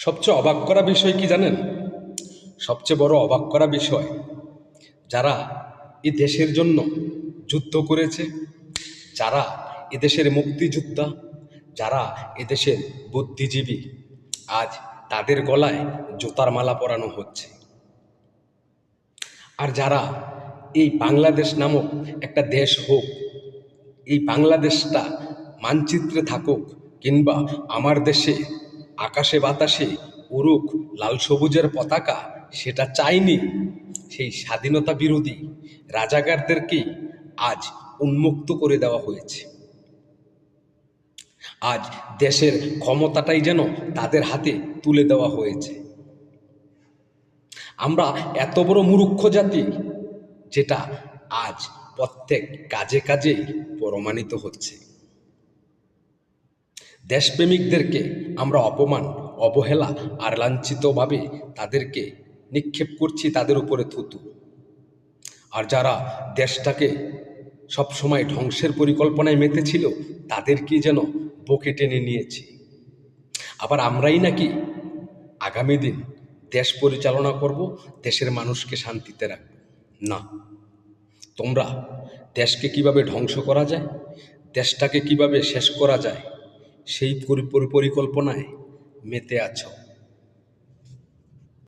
সবচেয়ে অবাক করা বিষয় কি জানেন? সবচেয়ে বড় অবাক করা বিষয়, যারা এই দেশের জন্য যুদ্ধ করেছে, যারা এদেশের মুক্তিযোদ্ধা, যারা এদেশের বুদ্ধিজীবী, আজ তাদের গলায় জুতার মালা পরানো হচ্ছে। আর যারা এই বাংলাদেশ নামক একটা দেশ হোক, এই বাংলাদেশটা মানচিত্রে থাকুক, কিংবা আমার দেশে আকাশে বাতাসে উড়ুক লাল সবুজের পতাকা, সেটা চাইনি, সেই স্বাধীনতা বিরোধী রাজাকারদেরকেই আজ উন্মুক্ত করে দেওয়া হয়েছে। আজ দেশের ক্ষমতাটাই যেন তাদের হাতে তুলে দেওয়া হয়েছে। আমরা এত বড় মূর্খ জাতি, যেটা আজ প্রত্যেক কাজে কাজে প্রমাণিত হচ্ছে। দেশপ্রেমিকদেরকে আমরা অপমান, অবহেলা আর লাঞ্ছিতভাবে তাদেরকে নিক্ষেপ করছি তাদের উপরে থুতু। আর যারা দেশটাকে সবসময় ধ্বংসের পরিকল্পনায় মেতেছিল, তাদেরকে যেন বুকে টেনে নিয়েছি। আবার আমরাই নাকি আগামী দিন দেশ পরিচালনা করব, দেশের মানুষকে শান্তিতে রাখব। না, তোমরা দেশকে কিভাবে ধ্বংস করা যায়, দেশটাকে কিভাবে শেষ করা যায়, সেই পরিকল্পনায় মেতে আছো।